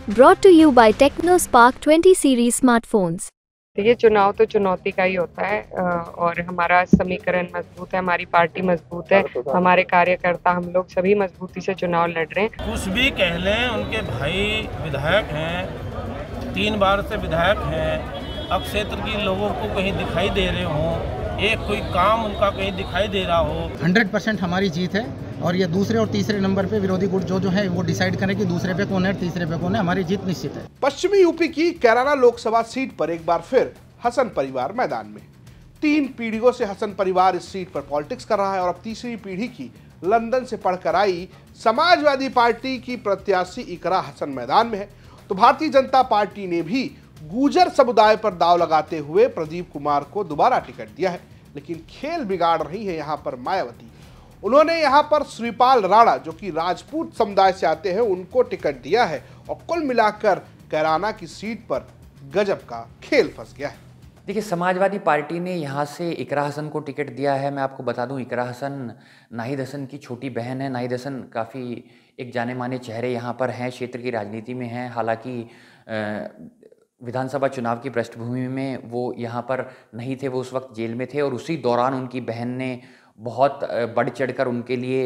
Brought to you by TechnoSpark 20 series smartphones. ये चुनाव तो चुनौती का ही होता है और हमारा समीकरण मजबूत है, हमारी पार्टी मजबूत है, हमारे कार्यकर्ता हम लोग सभी मजबूती से चुनाव लड़ रहे हैं। कुछ भी कह लें, उनके भाई विधायक हैं, 3 बार से विधायक हैं। अब क्षेत्र के लोगों को कहीं दिखाई दे रहे हों, एक कोई काम उनका कहीं दिखाई दे रहा हो। 100% हमारी जीत है और ये दूसरे और तीसरे नंबर पे विरोधी गुट जो है वो डिसाइड करें कि दूसरे पे कौन है, तीसरे पे कौन है। हमारी जीत निश्चित है। पश्चिमी यूपी की कैराना लोकसभा सीट पर एक बार फिर हसन परिवार मैदान में। 3 पीढ़ियों से हसन परिवार इस सीट पर पॉलिटिक्स कर रहा है और अब तीसरी पीढ़ी की लंदन से पढ़कर आई समाजवादी पार्टी की प्रत्याशी इकरा हसन मैदान में है। तो भारतीय जनता पार्टी ने भी गुर्जर समुदाय पर दांव लगाते हुए प्रदीप कुमार को दोबारा टिकट दिया है, लेकिन खेल बिगाड़ रही है यहां पर मायावती। उन्होंने यहां पर श्रीपाल राणा जो कि राजपूत समुदाय से आते हैं उनको टिकट दिया है और कुल मिलाकर कैराना की सीट पर गजब का खेल फंस गया है। देखिए, समाजवादी पार्टी ने यहाँ से इकरा हसन को टिकट दिया है। मैं आपको बता दूं, इकरा हसन नाहिद हसन की छोटी बहन है। नाहिद हसन काफ़ी एक जाने माने चेहरे यहाँ पर हैं, क्षेत्र की राजनीति में हैं। हालांकि विधानसभा चुनाव की पृष्ठभूमि में वो यहाँ पर नहीं थे, वो उस वक्त जेल में थे और उसी दौरान उनकी बहन ने बहुत बढ़ चढ़कर उनके लिए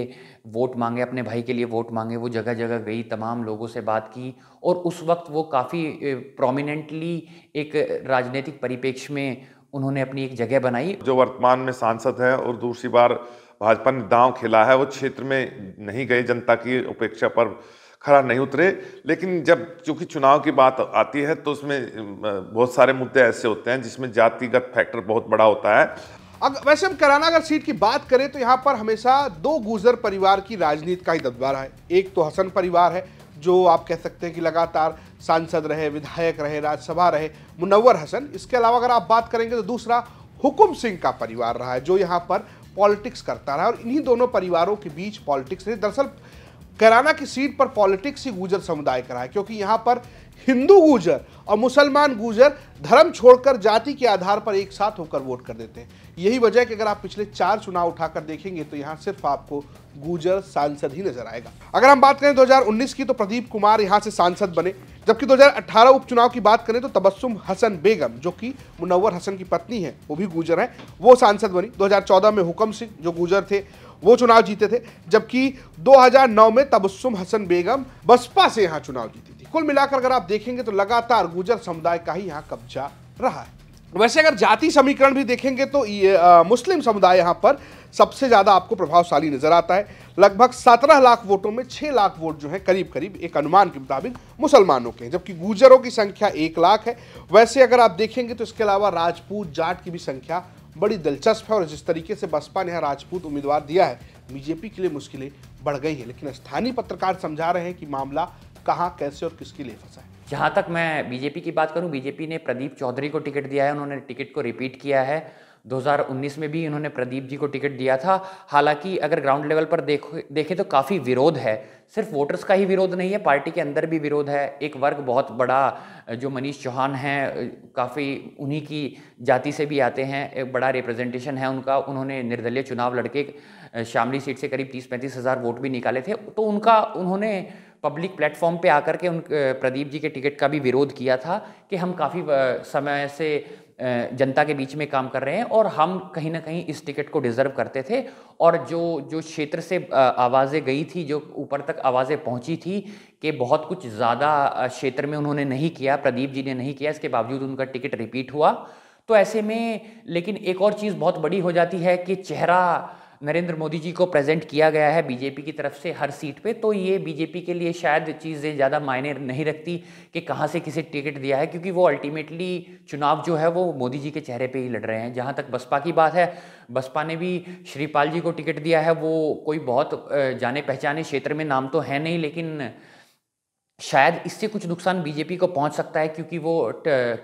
वोट मांगे, अपने भाई के लिए वोट मांगे। वो जगह जगह गई, तमाम लोगों से बात की और उस वक्त वो काफ़ी प्रोमिनेंटली एक राजनीतिक परिप्रेक्ष्य में उन्होंने अपनी एक जगह बनाई। जो वर्तमान में सांसद है और दूसरी बार भाजपा ने दांव खेला है, वो क्षेत्र में नहीं गए, जनता की अपेक्षा पर खरा नहीं उतरे। लेकिन जब चूंकि चुनाव की बात आती है तो उसमें बहुत सारे मुद्दे ऐसे होते हैं जिसमें जातिगत फैक्टर बहुत बड़ा होता है। वैसे हम कैराना अगर सीट की बात करें तो यहाँ पर हमेशा 2 गुर्जर परिवार की राजनीति का ही दबदबा है। एक तो हसन परिवार है जो आप कह सकते हैं कि लगातार सांसद रहे, विधायक रहे, राज्यसभा रहे, मुनव्वर हसन। इसके अलावा अगर आप बात करेंगे तो दूसरा हुकुम सिंह का परिवार रहा है जो यहाँ पर पॉलिटिक्स करता रहा और इन्हीं दोनों परिवारों के बीच पॉलिटिक्स रही। दरअसल कैराना की सीट पर पॉलिटिक्स ही गुर्जर समुदाय का है, क्योंकि यहाँ पर हिंदू गुर्जर और मुसलमान गुर्जर धर्म छोड़कर जाति के आधार पर एक साथ होकर वोट कर देते हैं। यही वजह है कि अगर आप पिछले 4 चुनाव उठाकर देखेंगे तो यहाँ सिर्फ आपको गुर्जर सांसद ही नजर आएगा। अगर हम बात करें 2019 की तो प्रदीप कुमार यहाँ से सांसद बने, जबकि 2018 उपचुनाव की बात करें तो तबस्सुम हसन बेगम जो कि मुनव्वर हसन की पत्नी है, वो भी गुर्जर है, वो सांसद बनी। 2014 में हुकम सिंह जो गुर्जर थे वो चुनाव जीते थे, जबकि 2009 में तबस्सुम हसन बेगम बसपा से यहाँ चुनाव जीती थी। कुल मिलाकर अगर आप देखेंगे तो लगातार गुर्जर समुदाय का ही यहाँ कब्जा रहा है। वैसे अगर जाति समीकरण भी देखेंगे तो मुस्लिम समुदाय यहाँ पर सबसे ज्यादा आपको प्रभावशाली नजर आता है। लगभग 17 लाख वोटों में 6 लाख वोट जो है करीब करीब एक अनुमान के मुताबिक मुसलमानों के हैं, जबकि गुर्जरों की संख्या 1 लाख है। वैसे अगर आप देखेंगे तो इसके अलावा राजपूत जाट की भी संख्या बड़ी दिलचस्प है और जिस तरीके से बसपा ने राजपूत उम्मीदवार दिया है, बीजेपी के लिए मुश्किलें बढ़ गई हैं। लेकिन स्थानीय पत्रकार समझा रहे हैं कि मामला कहां, कैसे और किसके लिए फंसा है। जहाँ तक मैं बीजेपी की बात करूँ, बीजेपी ने प्रदीप चौधरी को टिकट दिया है। उन्होंने टिकट को रिपीट किया है। 2019 में भी उन्होंने प्रदीप जी को टिकट दिया था। हालांकि अगर ग्राउंड लेवल पर देखें तो काफ़ी विरोध है। सिर्फ वोटर्स का ही विरोध नहीं है, पार्टी के अंदर भी विरोध है। एक वर्ग बहुत बड़ा जो मनीष चौहान हैं, काफ़ी उन्हीं की जाति से भी आते हैं, एक बड़ा रिप्रेजेंटेशन है उनका। उन्होंने निर्दलीय चुनाव लड़के शामली सीट से करीब 30-35 हज़ार वोट भी निकाले थे। तो उन्होंने पब्लिक प्लेटफॉर्म पे आकर के प्रदीप जी के टिकट का भी विरोध किया था कि हम काफ़ी समय से जनता के बीच में काम कर रहे हैं और हम कहीं ना कहीं इस टिकट को डिज़र्व करते थे। और जो क्षेत्र से आवाज़ें गई थी, जो ऊपर तक आवाज़ें पहुंची थी कि बहुत कुछ ज़्यादा क्षेत्र में उन्होंने नहीं किया, प्रदीप जी ने नहीं किया, इसके बावजूद उनका टिकट रिपीट हुआ। तो ऐसे में लेकिन एक और चीज़ बहुत बड़ी हो जाती है कि चेहरा नरेंद्र मोदी जी को प्रेजेंट किया गया है बीजेपी की तरफ से हर सीट पे। तो ये बीजेपी के लिए शायद चीज़ें ज़्यादा मायने नहीं रखती कि कहाँ से किसे टिकट दिया है, क्योंकि वो अल्टीमेटली चुनाव जो है वो मोदी जी के चेहरे पे ही लड़ रहे हैं। जहाँ तक बसपा की बात है, बसपा ने भी श्रीपाल जी को टिकट दिया है। वो कोई बहुत जाने पहचाने क्षेत्र में नाम तो है नहीं, लेकिन शायद इससे कुछ नुकसान बीजेपी को पहुँच सकता है, क्योंकि वो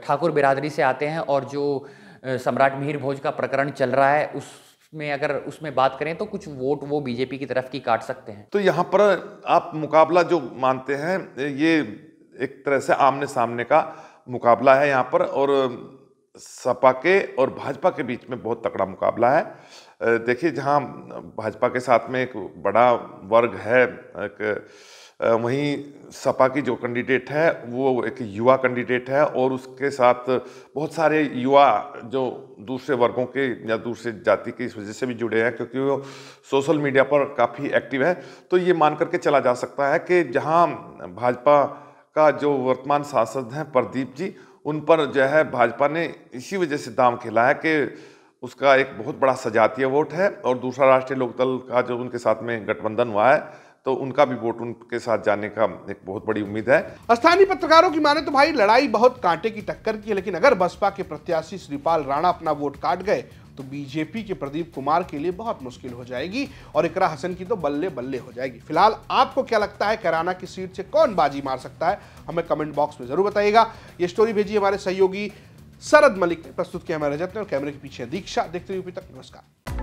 ठाकुर बिरादरी से आते हैं और जो सम्राट मिहिर भोज का प्रकरण चल रहा है उसमें अगर उसमें बात करें तो कुछ वोट वो बीजेपी की तरफ की काट सकते हैं। तो यहाँ पर आप मुकाबला जो मानते हैं, ये एक तरह से आमने सामने का मुकाबला है यहाँ पर, और सपा के और भाजपा के बीच में बहुत तगड़ा मुकाबला है। देखिए, जहां भाजपा के साथ में एक बड़ा वर्ग है, वहीं सपा की जो कैंडिडेट है वो एक युवा कैंडिडेट है, और उसके साथ बहुत सारे युवा जो दूसरे वर्गों के या दूसरे जाति की इस वजह से भी जुड़े हैं क्योंकि वो सोशल मीडिया पर काफ़ी एक्टिव है। तो ये मान करके चला जा सकता है कि जहां भाजपा का जो वर्तमान सांसद हैं प्रदीप जी, उन पर जो है भाजपा ने इसी वजह से दांव खेला है कि उसका एक बहुत बड़ा सजातीय वोट है, और दूसरा राष्ट्रीय लोकदल का जो उनके साथ में गठबंधन हुआ है तो उनका भी वोट उनके साथ जाने का एक बहुत बड़ी उम्मीद है। स्थानीय पत्रकारों की माने तो भाई लड़ाई बहुत कांटे की टक्कर की है, लेकिन अगर बसपा के प्रत्याशी श्रीपाल राणा अपना वोट काट गए तो बीजेपी के प्रदीप कुमार के लिए बहुत मुश्किल हो जाएगी और इकरा हसन की तो बल्ले बल्ले हो जाएगी। फिलहाल आपको क्या लगता है, कैराना की सीट से कौन बाजी मार सकता है? हमें कमेंट बॉक्स में जरूर बताइएगा। ये स्टोरी भेजी हमारे सहयोगी शरद मलिक ने, प्रस्तुत किया हमारे रजत ने, और कैमरे के पीछे दीक्षा। देखते हुए तक नमस्कार।